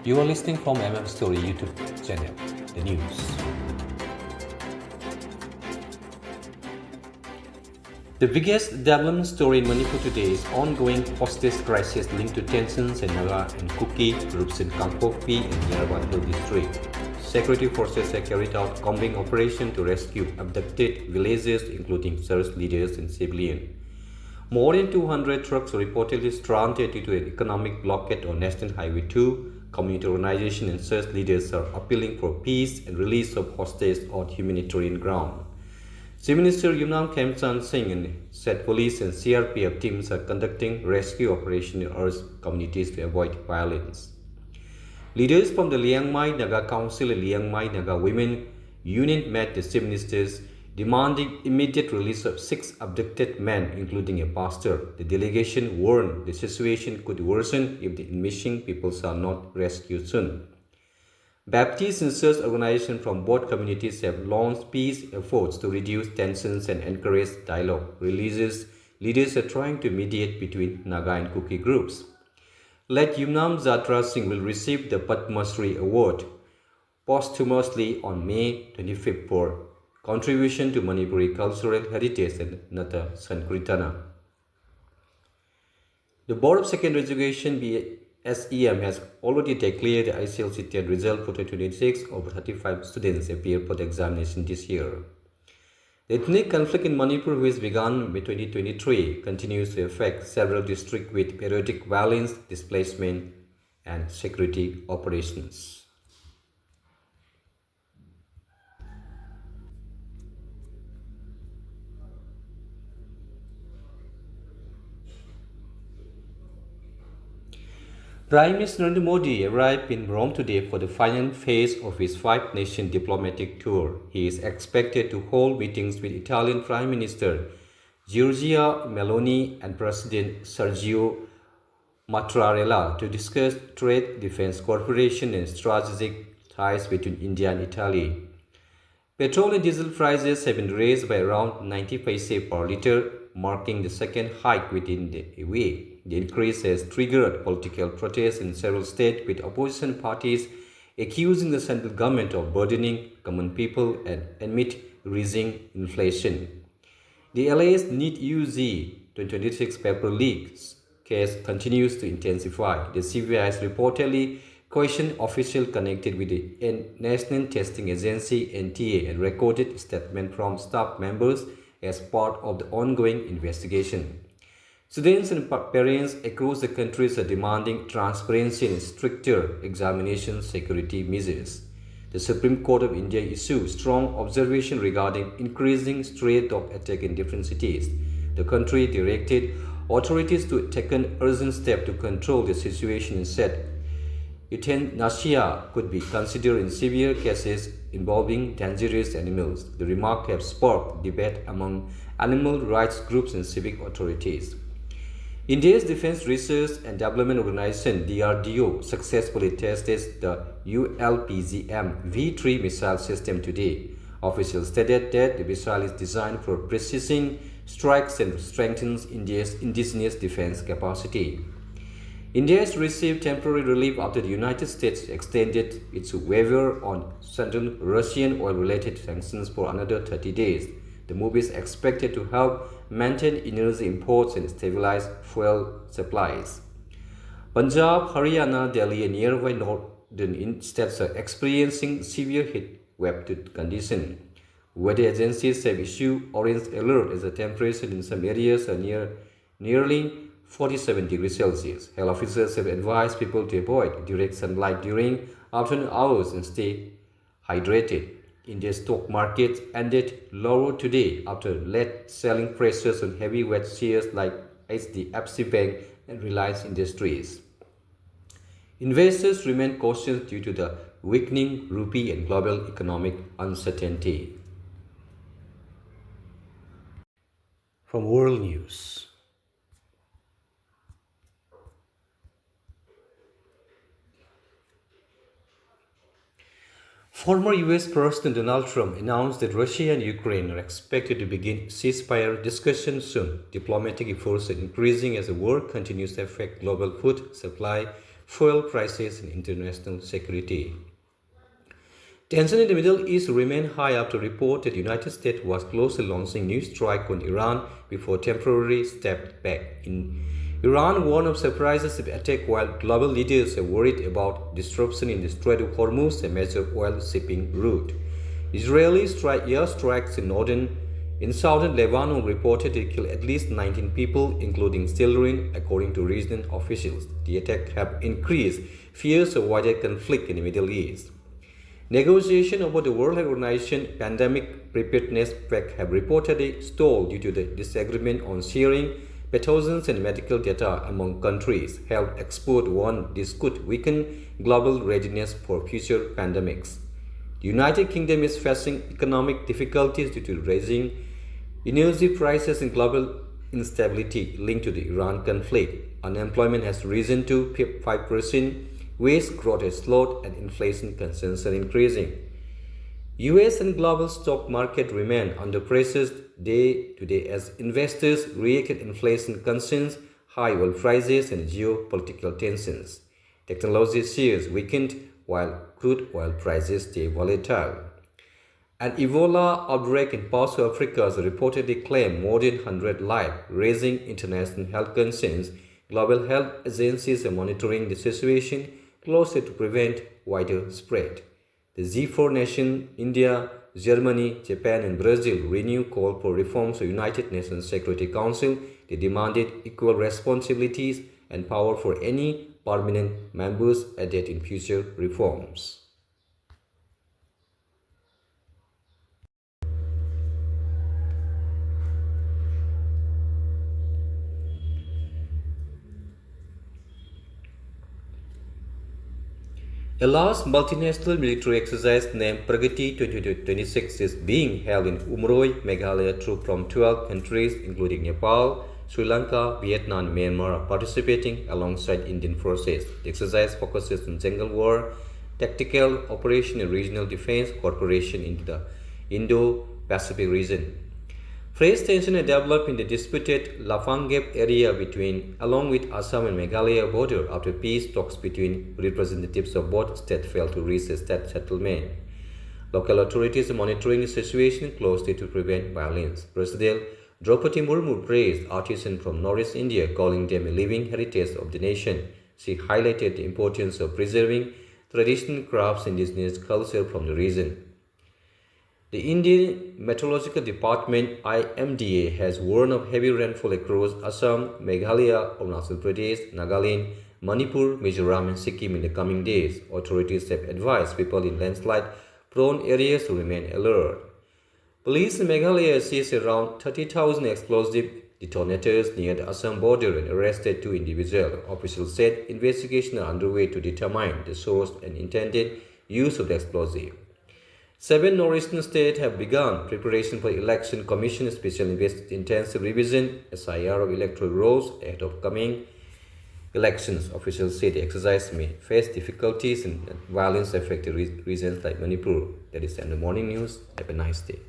You are listening from Story YouTube channel, the news. The biggest development story in Manipur today is ongoing hostage crisis linked to tensions in Naga and Kuki groups in Kangpokpi and nearby Hill district. Security forces have carried out combing operation to rescue abducted villagers, including church leaders and civilians. More than 200 trucks were reportedly stranded due to an economic blockade on National Highway 2. Community organizations and church leaders are appealing for peace and release of hostages on humanitarian ground. Chief Minister Yumnam Kemchan Singh said police and CRPF teams are conducting rescue operations and urged communities to avoid violence. Leaders from the Liang Mai Naga Council and Liang Mai Naga Women Union met the Chief Ministers, demanding immediate release of 6 abducted men, including a pastor. The delegation warned the situation could worsen if the missing people are not rescued soon. Baptist and church organizations from both communities have launched peace efforts to reduce tensions and encourage dialogue. Religious leaders are trying to mediate between Naga and Kuki groups. Let Yumnam Jatra Singh will receive the Padma Shri Award posthumously on May 25th for contribution to Manipuri cultural heritage and Nata Sankirtana. The Board of Secondary Education BSEM has already declared the ICLC TET result for 2026. Over 35 students appear for the examination this year. The ethnic conflict in Manipur, which began in 2023, continues to affect several districts with periodic violence, displacement, and security operations. Prime Minister Narendra Modi arrived in Rome today for the final phase of his 5-nation diplomatic tour. He is expected to hold meetings with Italian Prime Minister Giorgia Meloni and President Sergio Mattarella to discuss trade, defense cooperation, and strategic ties between India and Italy. Petrol and diesel prices have been raised by around 90 paise per litre, marking the second hike within a week. The increase has triggered political protests in several states, with opposition parties accusing the central government of burdening common people and amid rising inflation. The LA's NEET-UG 2026 paper leaks case continues to intensify. The CBI has reportedly questioned officials connected with the National Testing Agency (NTA) and recorded a statement from staff members as part of the ongoing investigation. Students and parents across the country are demanding transparency and stricter examination security measures. The Supreme Court of India issued strong observation regarding increasing threat of attack in different cities. The country directed authorities to take an urgent step to control the situation and said euthanasia could be considered in severe cases involving dangerous animals. The remark has sparked debate among animal rights groups and civic authorities. India's Defense Research and Development Organization (DRDO) successfully tested the ULPGM V3 missile system today. Officials stated that the missile is designed for precision strikes and strengthens India's indigenous defense capacity. India has received temporary relief after the United States extended its waiver on central Russian oil-related sanctions for another 30 days. The move is expected to help maintain energy imports and stabilize fuel supplies. Punjab, Haryana, Delhi, and nearby northern states are experiencing severe heat wave conditions. Weather agencies have issued orange alert as the temperature in some areas are nearly 47 degrees Celsius. Health officers have advised people to avoid direct sunlight during afternoon hours and stay hydrated. India's stock market ended lower today after late selling pressures on heavyweight shares like HDFC Bank and Reliance Industries. Investors remain cautious due to the weakening rupee and global economic uncertainty. From World News. Former US President Donald Trump announced that Russia and Ukraine are expected to begin ceasefire discussions soon. Diplomatic efforts are increasing as the war continues to affect global food supply, fuel prices, and international security. Tension in the Middle East remained high after report that the United States was close to launching new strike on Iran before temporarily stepped back. Iran warned of surprises attack while global leaders are worried about disruption in the Strait of Hormuz, a major oil shipping route. Israeli airstrikes in southern Lebanon reportedly killed at least 19 people, including children, according to regional officials. The attacks have increased fears of wider conflict in the Middle East. Negotiations over the World Health Organization pandemic preparedness pact have reportedly stalled due to the disagreement on sharing pathogens and medical data among countries. Health experts warn this could weaken global readiness for future pandemics. The United Kingdom is facing economic difficulties due to rising energy prices and global instability linked to the Iran conflict. Unemployment has risen to 5%. Wage growth has slowed and inflation concerns are increasing. US and global stock market remain under pressure day to day as investors react to inflation concerns, high oil prices, and geopolitical tensions. Technology shares weakened while crude oil prices stay volatile. An Ebola outbreak in parts of Africa has reportedly claimed more than 100 lives, raising international health concerns. Global health agencies are monitoring the situation closely to prevent wider spread. The G4 nations, India, Germany, Japan, and Brazil, renew call for reforms of United Nations Security Council. They demanded equal responsibilities and power for any permanent members added in future reforms. A large multinational military exercise named Pragati 2026 is being held in Umroi, Meghalaya. Troops from 12 countries, including Nepal, Sri Lanka, Vietnam, and Myanmar, are participating alongside Indian forces. The exercise focuses on jungle war, tactical operation, and regional defense cooperation in the Indo-Pacific region. Fresh tensions have developed in the disputed Lafangep area along with Assam and Meghalaya border after peace talks between representatives of both states failed to reach a state settlement. Local authorities are monitoring the situation closely to prevent violence. President Draupadi Murmu praised artisans from Northeast India, calling them a living heritage of the nation. She highlighted the importance of preserving traditional crafts and indigenous culture from the region. The Indian Meteorological Department IMDA has warned of heavy rainfall across Assam, Meghalaya, Arunachal Pradesh, Nagaland, Manipur, Mizoram, and Sikkim in the coming days. Authorities have advised people in landslide-prone areas to remain alert. Police in Meghalaya seized around 30,000 explosive detonators near the Assam border and arrested 2 individuals. Officials said investigations are underway to determine the source and intended use of the explosive. 7 northeastern states have begun preparation for Election Commission Special Intensive Revision (SIR) of electoral rolls ahead of coming elections. Officials say the exercise may face difficulties and violence affected regions like Manipur. That is the end of the morning news. Have a nice day.